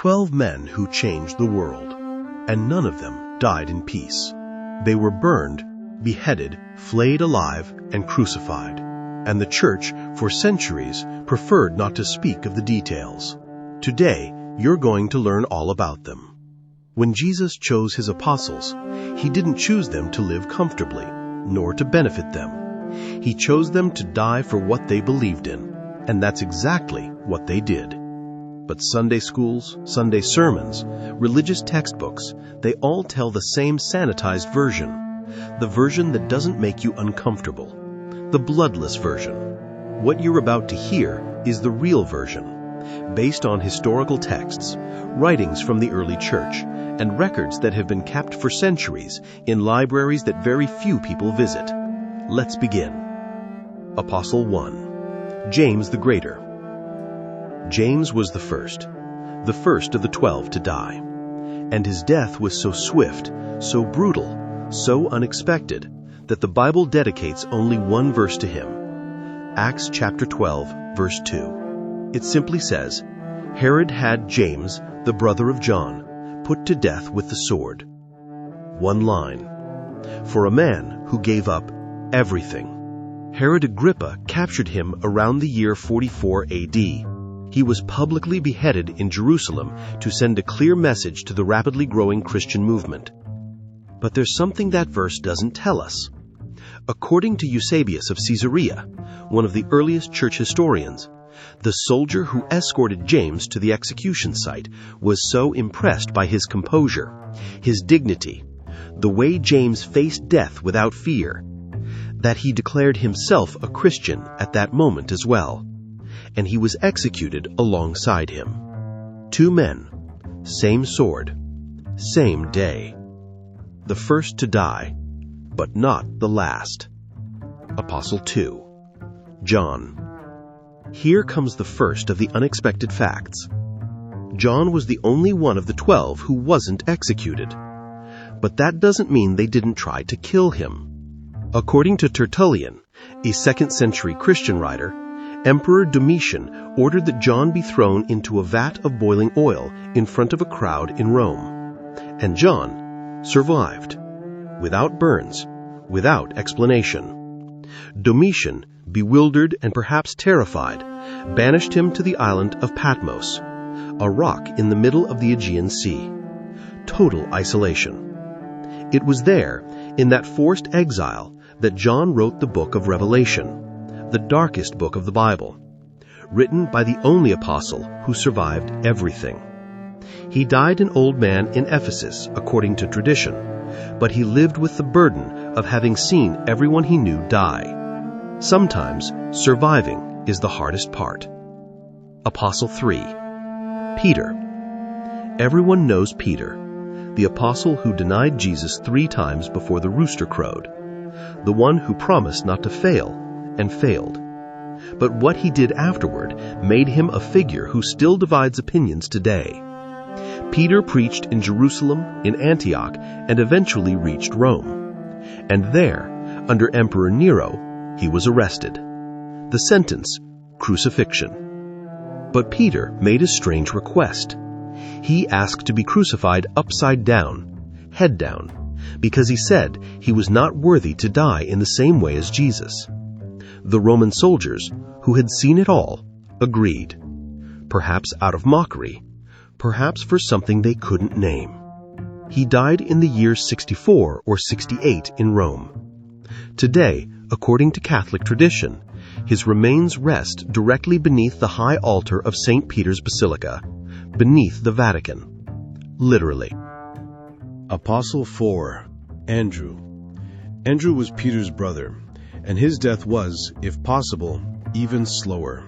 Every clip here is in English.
12 men who changed the world, and none of them died in peace. They were burned, beheaded, flayed alive, and crucified. And the church, for centuries, preferred not to speak of the details. Today, you're going to learn all about them. When Jesus chose his apostles, he didn't choose them to live comfortably, nor to benefit them. He chose them to die for what they believed in, and that's exactly what they did. But Sunday schools, Sunday sermons, religious textbooks, they all tell the same sanitized version. The version that doesn't make you uncomfortable. The bloodless version. What you're about to hear is the real version, based on historical texts, writings from the early church, and records that have been kept for centuries in libraries that very few people visit. Let's begin. Apostle 1. James the Greater. James was the first of the 12 to die. And his death was so swift, so brutal, so unexpected, that the Bible dedicates only one verse to him. Acts chapter 12, verse 2. It simply says, Herod had James, the brother of John, put to death with the sword. One line. For a man who gave up everything. Herod Agrippa captured him around the year 44 AD. He was publicly beheaded in Jerusalem to send a clear message to the rapidly growing Christian movement. But there's something that verse doesn't tell us. According to Eusebius of Caesarea, one of the earliest church historians, the soldier who escorted James to the execution site was so impressed by his composure, his dignity, the way James faced death without fear, that he declared himself a Christian at that moment as well, and he was executed alongside him. 2 men, same sword, same day. The first to die, but not the last. Apostle 2. John. Here comes the first of the unexpected facts. John was the only one of the 12 who wasn't executed. But that doesn't mean they didn't try to kill him. According to Tertullian, a 2nd century Christian writer, Emperor Domitian ordered that John be thrown into a vat of boiling oil in front of a crowd in Rome. And John survived, without burns, without explanation. Domitian, bewildered and perhaps terrified, banished him to the island of Patmos, a rock in the middle of the Aegean Sea. Total isolation. It was there, in that forced exile, that John wrote the book of Revelation, the darkest book of the Bible, written by the only apostle who survived everything. He died an old man in Ephesus, according to tradition, but he lived with the burden of having seen everyone he knew die. Sometimes, surviving is the hardest part. Apostle 3. Peter. Everyone knows Peter, the apostle who denied Jesus 3 times before the rooster crowed, the one who promised not to fail and failed. But what he did afterward made him a figure who still divides opinions today. Peter preached in Jerusalem, in Antioch, and eventually reached Rome. And there, under Emperor Nero, he was arrested. The sentence, crucifixion. But Peter made a strange request. He asked to be crucified upside down, head down, because he said he was not worthy to die in the same way as Jesus. The Roman soldiers, who had seen it all, agreed. Perhaps out of mockery, perhaps for something they couldn't name. He died in the year 64 or 68 in Rome. Today, according to Catholic tradition, his remains rest directly beneath the high altar of St. Peter's Basilica, beneath the Vatican. Literally. Apostle 4. Andrew. Andrew was Peter's brother, and his death was, if possible, even slower.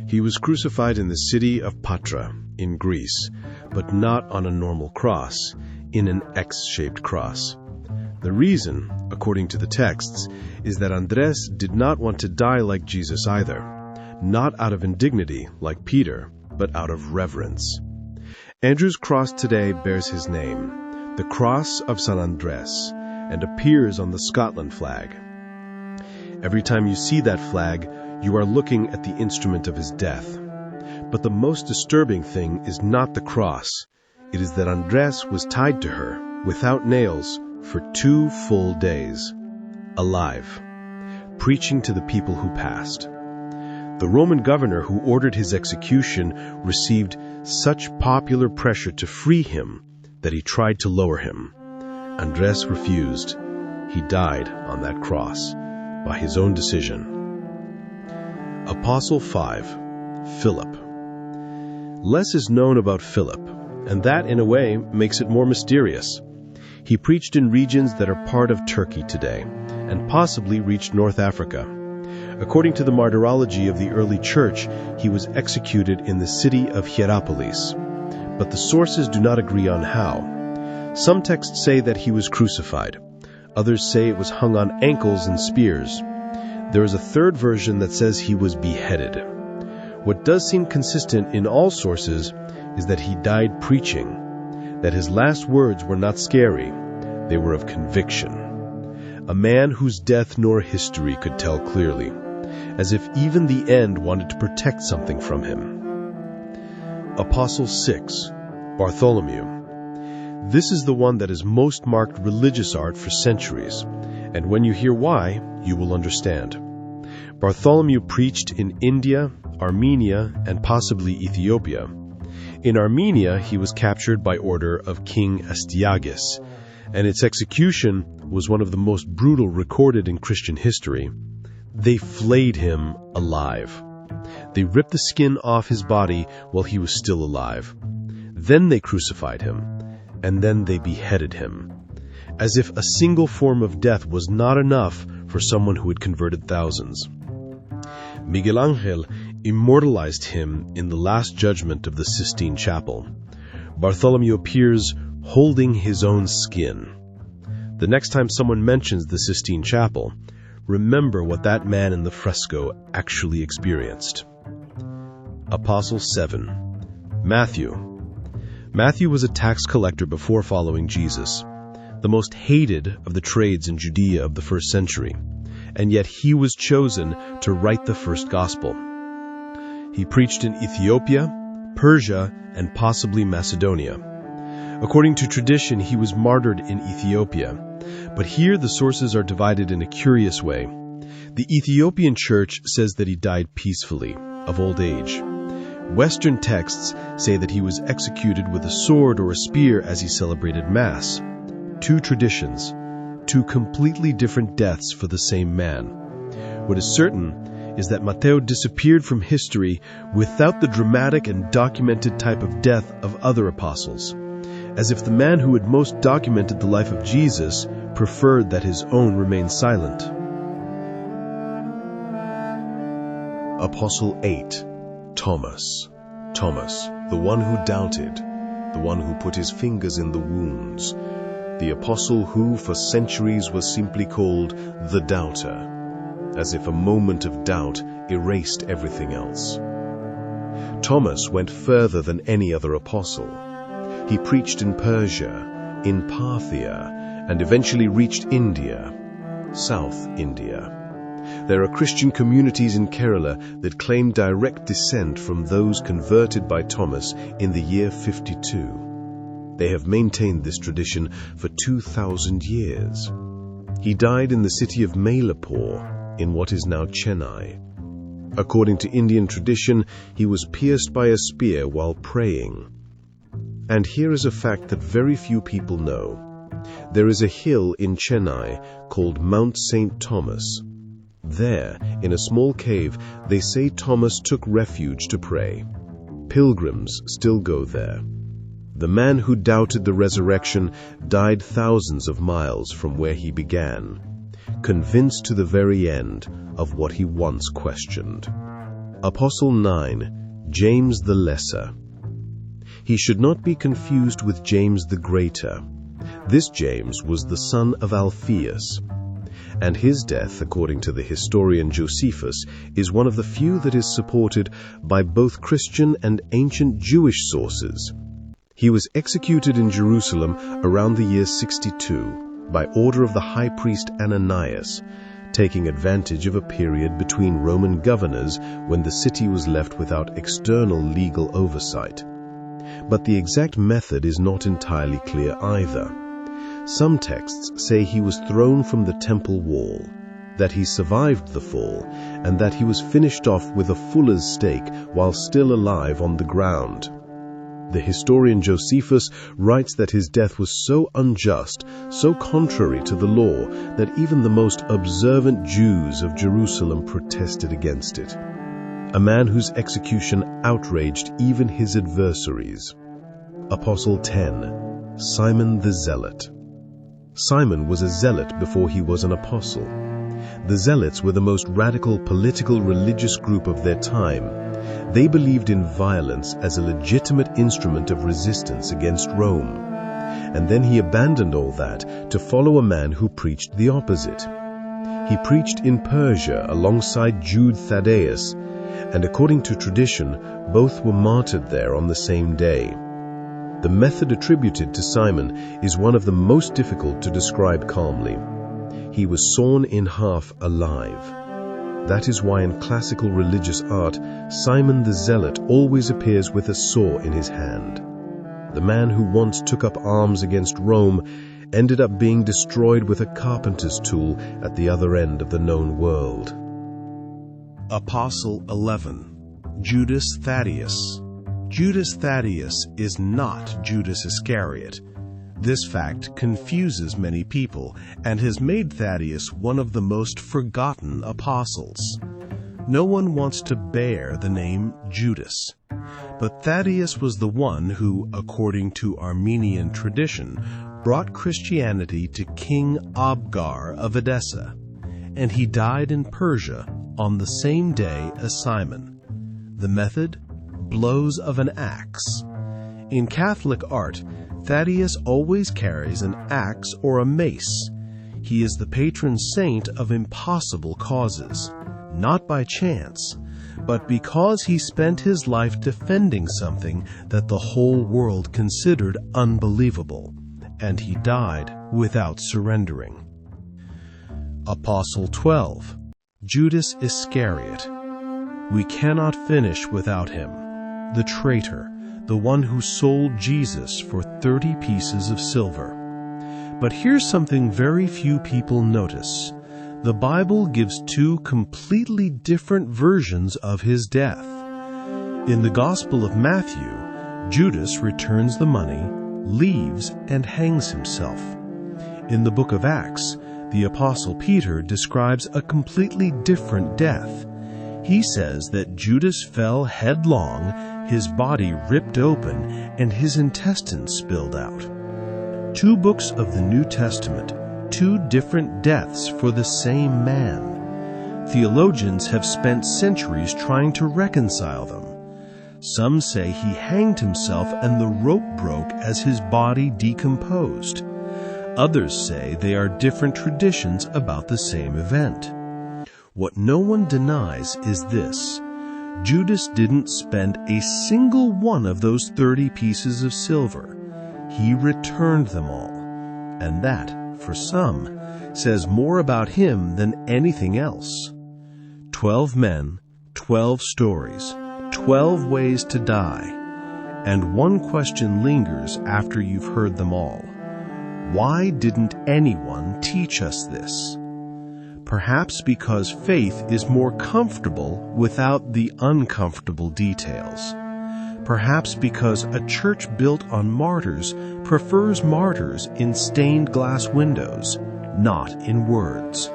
He was crucified in the city of Patra, in Greece, but not on a normal cross, in an X-shaped cross. The reason, according to the texts, is that Andres did not want to die like Jesus either, not out of indignity like Peter, but out of reverence. Andrew's cross today bears his name, the Cross of San Andres, and appears on the Scotland flag. Every time you see that flag, you are looking at the instrument of his death. But the most disturbing thing is not the cross. It is that Andres was tied to her, without nails, for 2 full days, alive, preaching to the people who passed. The Roman governor who ordered his execution received such popular pressure to free him that he tried to lower him. Andres refused. He died on that cross by his own decision. Apostle 5. Philip. Less is known about Philip, and that, in a way, makes it more mysterious. He preached in regions that are part of Turkey today, and possibly reached North Africa. According to the martyrology of the early church, he was executed in the city of Hierapolis, but the sources do not agree on how. Some texts say that he was crucified. Others say it was hung on ankles and spears. There is a third version that says he was beheaded. What does seem consistent in all sources is that he died preaching, that his last words were not scary, they were of conviction. A man whose death nor history could tell clearly, as if even the end wanted to protect something from him. Apostle 6. Bartholomew. This is the one that has most marked religious art for centuries, and when you hear why, you will understand. Bartholomew preached in India, Armenia, and possibly Ethiopia. In Armenia, he was captured by order of King Astyages, and its execution was one of the most brutal recorded in Christian history. They flayed him alive. They ripped the skin off his body while he was still alive. Then they crucified him, and then they beheaded him, as if a single form of death was not enough for someone who had converted thousands. Miguel Angel immortalized him in the Last Judgment of the Sistine Chapel. Bartholomew appears holding his own skin. The next time someone mentions the Sistine Chapel, remember what that man in the fresco actually experienced. Apostle 7. Matthew. Matthew was a tax collector before following Jesus, the most hated of the trades in Judea of the first century, and yet he was chosen to write the first gospel. He preached in Ethiopia, Persia, and possibly Macedonia. According to tradition, he was martyred in Ethiopia, but here the sources are divided in a curious way. The Ethiopian church says that he died peacefully, of old age. Western texts say that he was executed with a sword or a spear as he celebrated Mass. 2 traditions, 2 completely different deaths for the same man. What is certain is that Mateo disappeared from history without the dramatic and documented type of death of other apostles, as if the man who had most documented the life of Jesus preferred that his own remain silent. Apostle 8. Thomas. Thomas, the one who doubted, the one who put his fingers in the wounds, the apostle who for centuries was simply called the doubter, as if a moment of doubt erased everything else. Thomas went further than any other apostle. He preached in Persia, in Parthia, and eventually reached India, South India. There are Christian communities in Kerala that claim direct descent from those converted by Thomas in the year 52. They have maintained this tradition for 2,000 years. He died in the city of Mailapur, in what is now Chennai. According to Indian tradition, he was pierced by a spear while praying. And here is a fact that very few people know. There is a hill in Chennai called Mount St. Thomas. There, in a small cave, they say Thomas took refuge to pray. Pilgrims still go there. The man who doubted the resurrection died thousands of miles from where he began, convinced to the very end of what he once questioned. Apostle 9. James the Lesser. He should not be confused with James the Greater. This James was the son of Alphaeus, and his death, according to the historian Josephus, is one of the few that is supported by both Christian and ancient Jewish sources. He was executed in Jerusalem around the year 62 by order of the high priest Ananias taking advantage of a period between Roman governors when the city was left without external legal oversight. But the exact method is not entirely clear either. Some texts say he was thrown from the temple wall, that he survived the fall, and that he was finished off with a fuller's stake while still alive on the ground. The historian Josephus writes that his death was so unjust, so contrary to the law, that even the most observant Jews of Jerusalem protested against it. A man whose execution outraged even his adversaries. Apostle 10. Simon the Zealot. Simon was a zealot before he was an apostle. The Zealots were the most radical political religious group of their time. They believed in violence as a legitimate instrument of resistance against Rome. And then he abandoned all that to follow a man who preached the opposite. He preached in Persia alongside Jude Thaddeus, and according to tradition, both were martyred there on the same day. The method attributed to Simon is one of the most difficult to describe calmly. He was sawn in half alive. That is why in classical religious art, Simon the Zealot always appears with a saw in his hand. The man who once took up arms against Rome ended up being destroyed with a carpenter's tool at the other end of the known world. Apostle 11. Judas Thaddeus. Judas Thaddeus is not Judas Iscariot. This fact confuses many people and has made Thaddeus one of the most forgotten apostles. No one wants to bear the name Judas. But Thaddeus was the one who, according to Armenian tradition, brought Christianity to King Abgar of Edessa, and he died in Persia on the same day as Simon. The method? Blows of an axe. In Catholic art, Thaddeus always carries an axe or a mace. He is the patron saint of impossible causes, not by chance, but because he spent his life defending something that the whole world considered unbelievable, and he died without surrendering. Apostle 12. Judas Iscariot. We cannot finish without him. The traitor, the one who sold Jesus for 30 pieces of silver. But here's something very few people notice. The Bible gives two completely different versions of his death. In the Gospel of Matthew, Judas returns the money, leaves, and hangs himself. In the book of Acts, the Apostle Peter describes a completely different death. He says that Judas fell headlong, his body ripped open, and his intestines spilled out. 2 books of the New Testament, 2 different deaths for the same man. Theologians have spent centuries trying to reconcile them. Some say he hanged himself and the rope broke as his body decomposed. Others say they are different traditions about the same event. What no one denies is this: Judas didn't spend a single one of those 30 pieces of silver. He returned them all. And that, for some, says more about him than anything else. 12 men, 12 stories, 12 ways to die. And one question lingers after you've heard them all. Why didn't anyone teach us this? Perhaps because faith is more comfortable without the uncomfortable details. Perhaps because a church built on martyrs prefers martyrs in stained glass windows, not in words.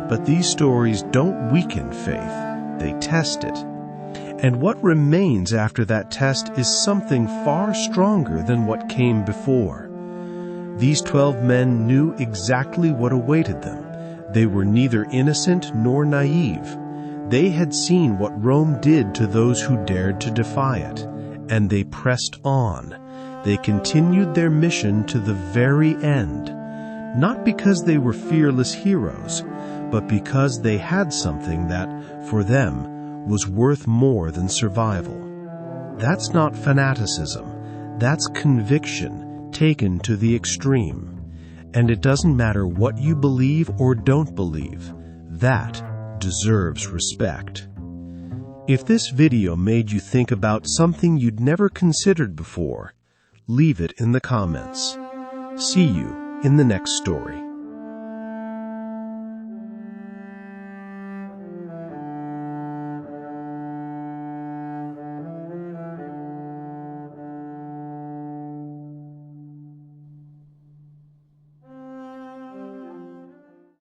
But these stories don't weaken faith, they test it. And what remains after that test is something far stronger than what came before. These 12 men knew exactly what awaited them. They were neither innocent nor naive. They had seen what Rome did to those who dared to defy it, and they pressed on. They continued their mission to the very end, not because they were fearless heroes, but because they had something that, for them, was worth more than survival. That's not fanaticism. That's conviction taken to the extreme. And it doesn't matter what you believe or don't believe. That deserves respect. If this video made you think about something you'd never considered before, leave it in the comments. See you in the next story.